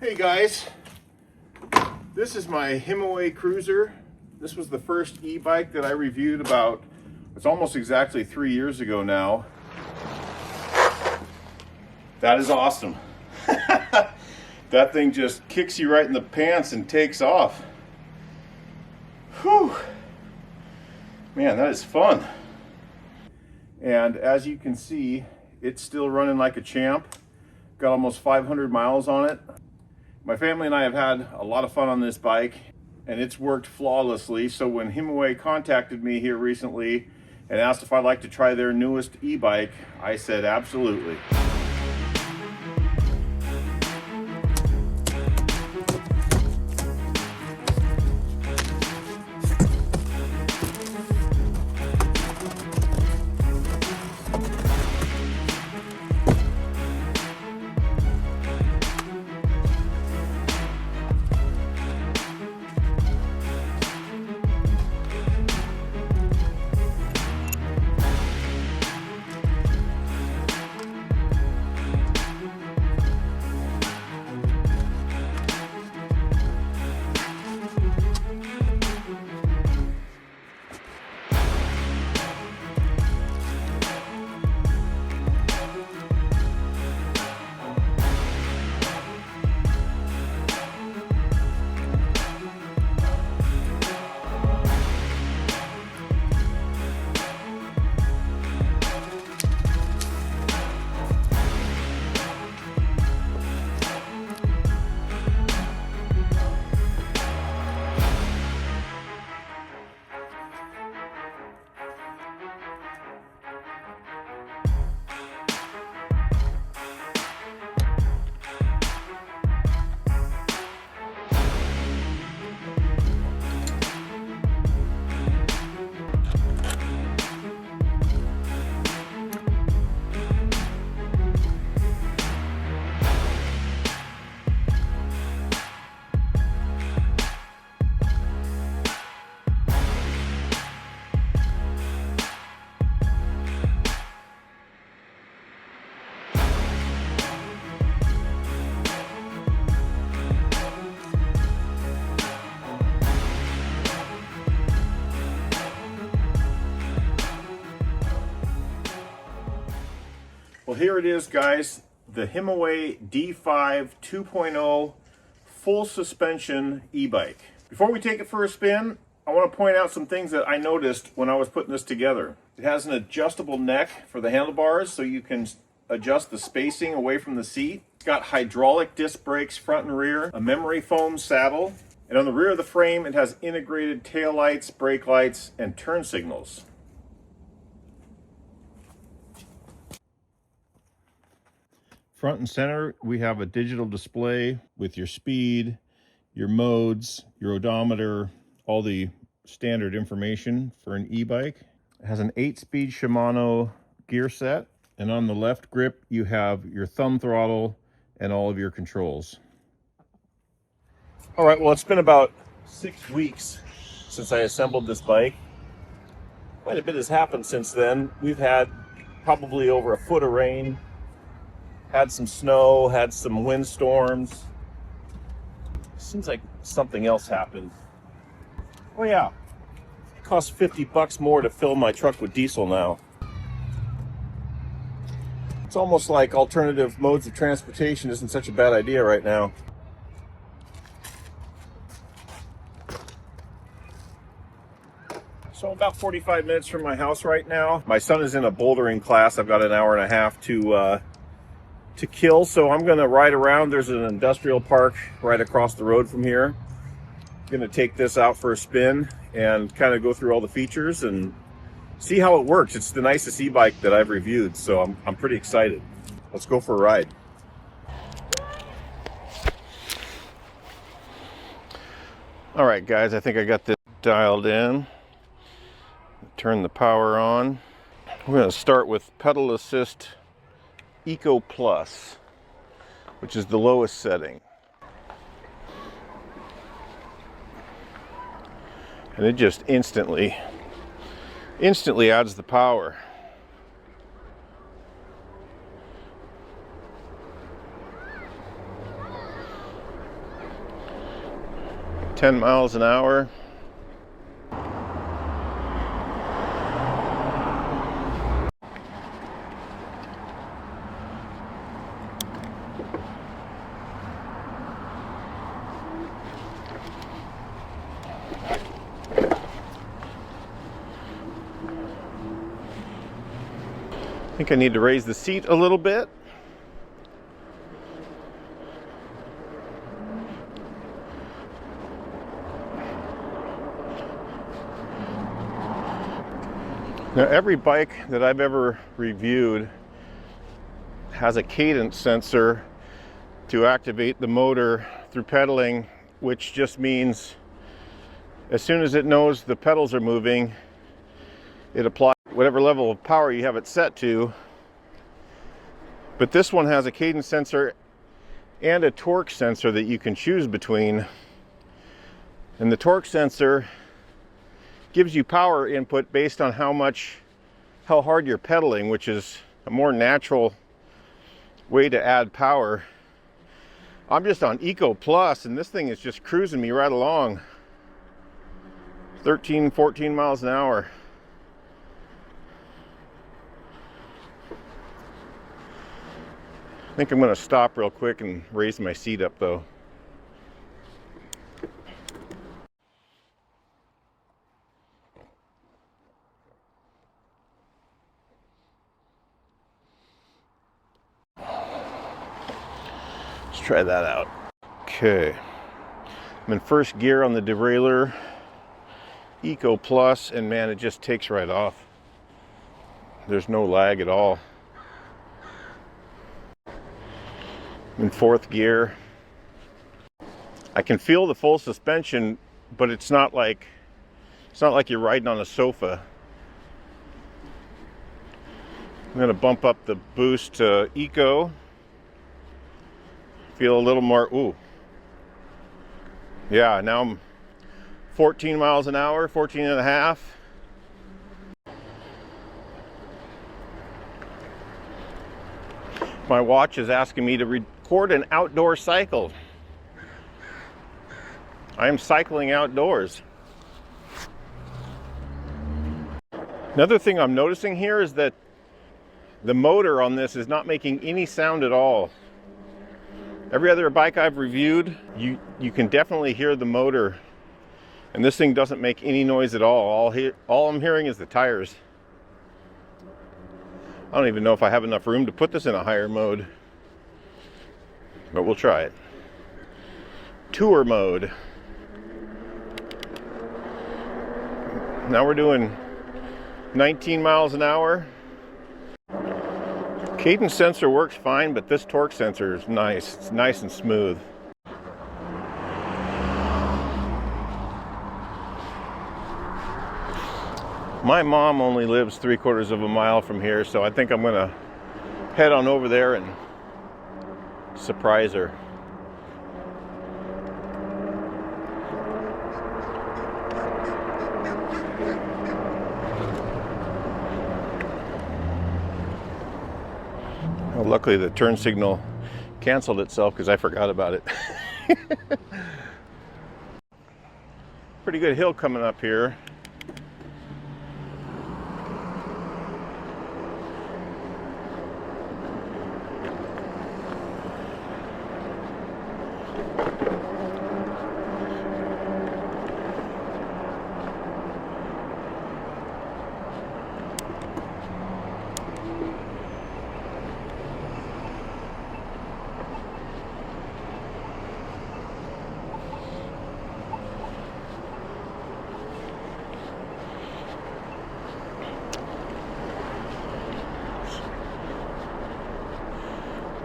Hey guys, this is my HIMIWAY Cruiser. This was the first e-bike that I reviewed about, it's almost exactly 3 years ago now. That is awesome. That thing just kicks you right in the pants and takes off. Whew. Man, that is fun. And as you can see, it's still running like a champ. Got almost 500 miles on it. My family and I have had a lot of fun on this bike, and it's worked flawlessly. So when HIMIWAY contacted me here recently and asked if I'd like to try their newest e-bike, I said absolutely. Well, here it is, guys, the HIMIWAY D5 2.0 full suspension e-bike. Before we take it for a spin, I want to point out some things that I noticed when I was putting this together. It has an adjustable neck for the handlebars, so you can adjust the spacing away from the seat. It's got hydraulic disc brakes front and rear, a memory foam saddle, and on the rear of the frame it has integrated tail lights, brake lights, and turn signals. Front and center, we have a digital display with your speed, your modes, your odometer, all the standard information for an e-bike. It has an 8-speed Shimano gear set, and on the left grip, you have your thumb throttle and all of your controls. All right, well, it's been about 6 weeks since I assembled this bike. Quite a bit has happened since then. We've had probably over a foot of rain, had some snow, had some windstorms. Seems like something else happened. Oh yeah, it costs $50 more to fill my truck with diesel now. It's almost like alternative modes of transportation isn't such a bad idea right now. So about 45 minutes from my house right now. My son is in a bouldering class. I've got an hour and a half to kill, so I'm gonna ride around. There's an industrial park right across the road from here. I'm gonna take this out for a spin and kind of go through all the features and see how it works. It's the nicest e-bike that I've reviewed, so I'm pretty excited. Let's go for a ride. All right, guys, I think I got this dialed in. Turn the power on. We're gonna start with pedal assist Eco Plus, which is the lowest setting. And it just instantly adds the power. 10 miles an hour. I think I need to raise the seat a little bit. Now, every bike that I've ever reviewed has a cadence sensor to activate the motor through pedaling, which just means as soon as it knows the pedals are moving, it applies whatever level of power you have it set to. But this one has a cadence sensor and a torque sensor that you can choose between. And the torque sensor gives you power input based on how hard you're pedaling, which is a more natural way to add power. I'm just on Eco Plus, and this thing is just cruising me right along. 13, 14 miles an hour. I think I'm going to stop real quick and raise my seat up though. Let's try that out. Okay. I'm in first gear on the derailleur, Eco Plus, and man, it just takes right off. There's no lag at all. I'm in fourth gear. I can feel the full suspension, but it's not like you're riding on a sofa. I'm going to bump up the boost to Eco. Feel a little more, ooh. Yeah, now I'm 14 miles an hour, 14 and a half. My watch is asking me to record an outdoor cycle. I am cycling outdoors. Another thing I'm noticing here is that the motor on this is not making any sound at all. Every other bike I've reviewed, you can definitely hear the motor, and this thing doesn't make any noise at all. All I'm hearing is the tires. I don't even know if I have enough room to put this in a higher mode, but we'll try it. Tour mode. Now we're doing 19 miles an hour. Cadence sensor works fine, but this torque sensor is nice. It's nice and smooth. My mom only lives 3/4 of a mile from here, so I think I'm gonna head on over there and surprise her. Well, luckily the turn signal canceled itself because I forgot about it. Pretty good hill coming up here.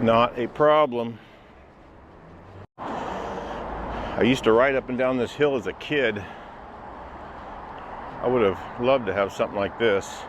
Not a problem. I used to ride up and down this hill as a kid. I would have loved to have something like this.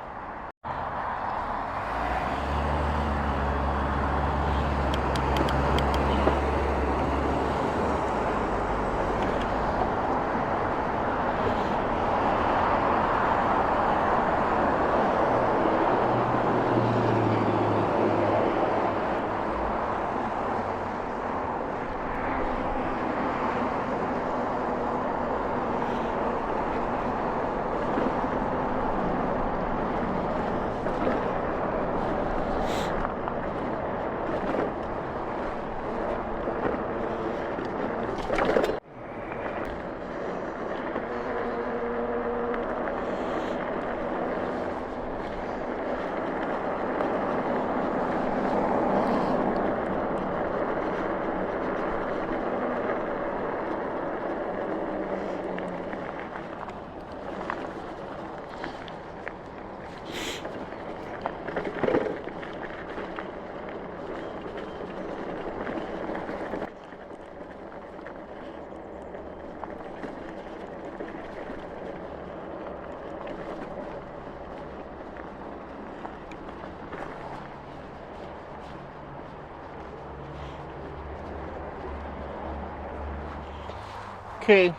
Okay,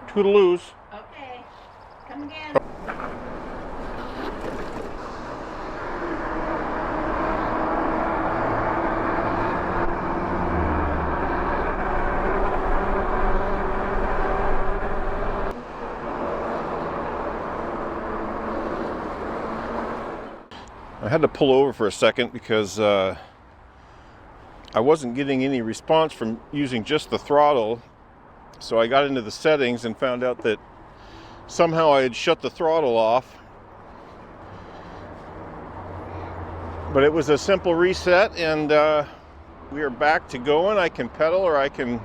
toodaloos. Okay, come again. I had to pull over for a second because I wasn't getting any response from using just the throttle. So I got into the settings and found out that somehow I had shut the throttle off. But it was a simple reset, and we are back to going. I can pedal, or I can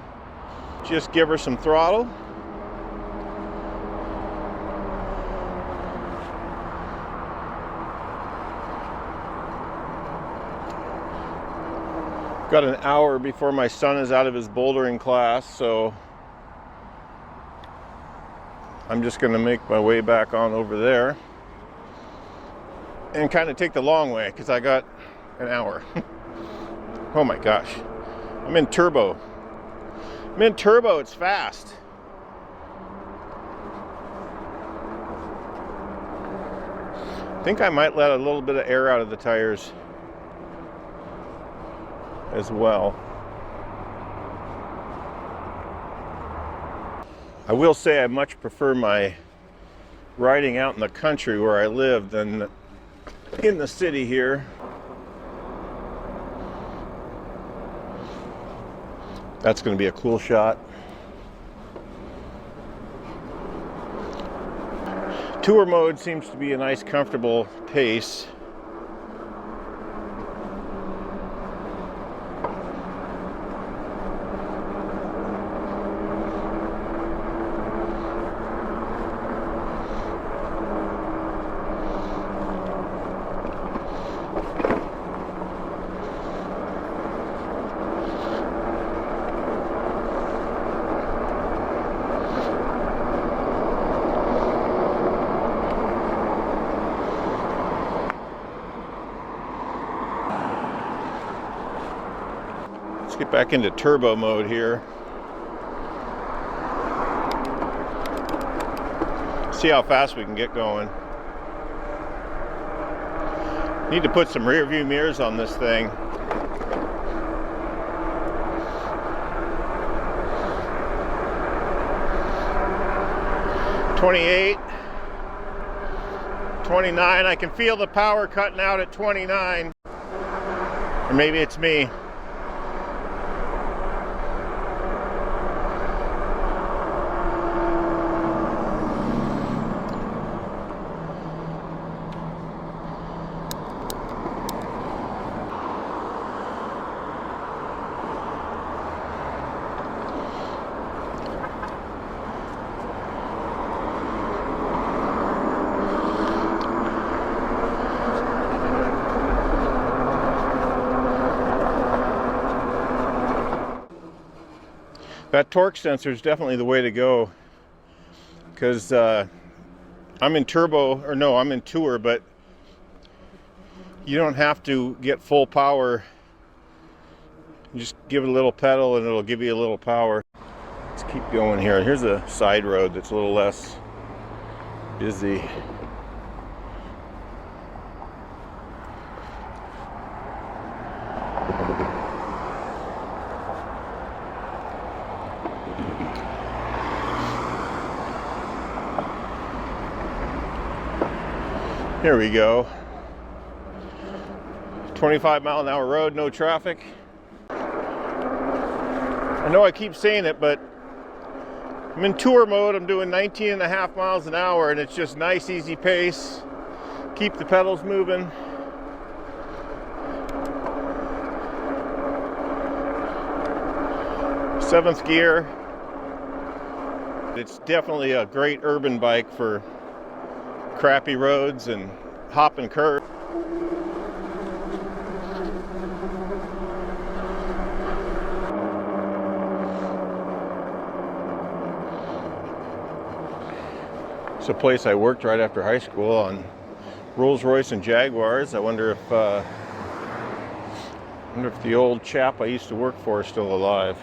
just give her some throttle. Got an hour before my son is out of his bouldering class, so I'm just going to make my way back on over there and kind of take the long way because I got an hour. Oh my gosh, I'm in turbo. It's fast. I think I might let a little bit of air out of the tires as well. I will say I much prefer my riding out in the country where I live than in the city here. That's going to be a cool shot. Tour mode seems to be a nice, comfortable pace. Let's get back into turbo mode here. See how fast we can get going. Need to put some rear view mirrors on this thing. "28, 29. I can feel the power cutting out at 29. Or maybe it's me. That torque sensor is definitely the way to go, because I'm in turbo, or no, I'm in tour, but you don't have to get full power. You just give it a little pedal and it'll give you a little power. Let's keep going here. Here's a side road that's a little less busy. Here we go. 25-mile-an-hour road, no traffic. I know I keep saying it, but I'm in tour mode. I'm doing 19.5 miles an hour, and it's just nice, easy pace. Keep the pedals moving. Seventh gear. It's definitely a great urban bike for crappy roads and hop and curve. It's a place I worked right after high school on Rolls-Royce and Jaguars. I wonder if the old chap I used to work for is still alive.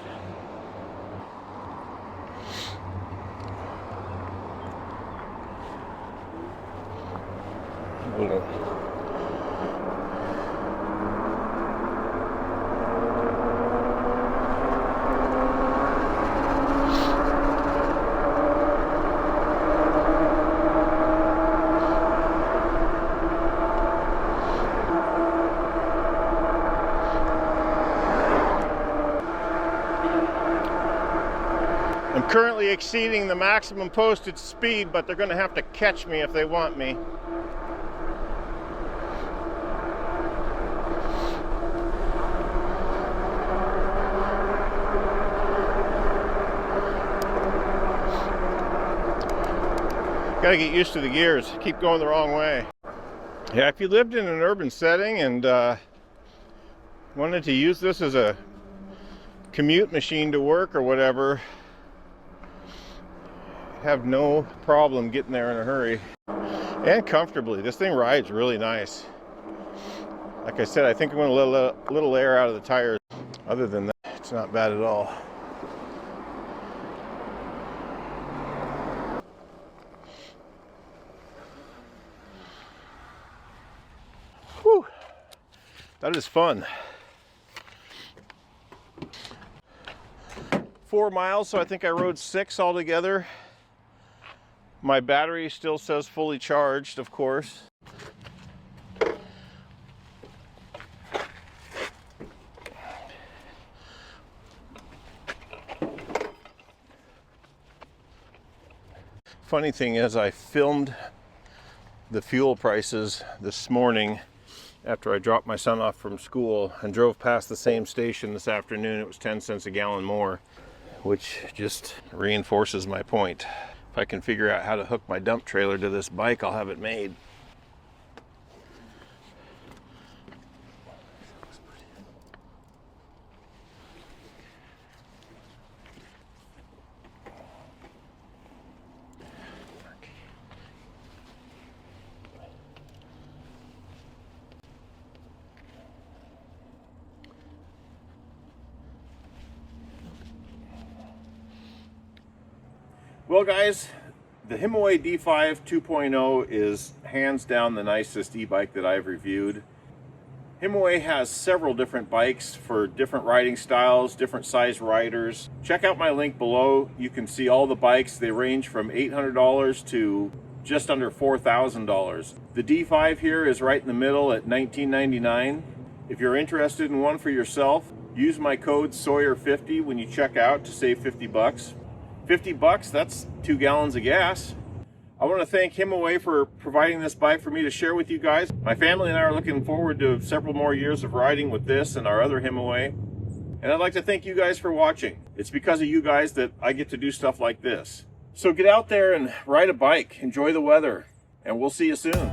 little. I'm currently exceeding the maximum posted speed, but they're going to have to catch me if they want me. Gotta get used to the gears. Keep going the wrong way. Yeah, if you lived in an urban setting and wanted to use this as a commute machine to work or whatever, have no problem getting there in a hurry and comfortably. This thing rides really nice. Like I said, I think I'm going to let a little air out of the tires. Other than that, it's not bad at all. Whew, that is fun. 4 miles, so I think I rode 6 altogether. My battery still says fully charged, of course. Funny thing is, I filmed the fuel prices this morning after I dropped my son off from school and drove past the same station this afternoon. It was 10 cents a gallon more, which just reinforces my point. If I can figure out how to hook my dump trailer to this bike, I'll have it made. Well guys, the HIMIWAY D5 2.0 is hands down the nicest e-bike that I've reviewed. HIMIWAY has several different bikes for different riding styles, different size riders. Check out my link below. You can see all the bikes. They range from $800 to just under $4,000. The D5 here is right in the middle at $19.99. If you're interested in one for yourself, use my code Sawyer50 when you check out to save 50 bucks. 50 bucks, that's 2 gallons of gas. I want to thank HIMIWAY for providing this bike for me to share with you guys. My family and I are looking forward to several more years of riding with this and our other HIMIWAY. And I'd like to thank you guys for watching. It's because of you guys that I get to do stuff like this. So get out there and ride a bike, enjoy the weather, and we'll see you soon.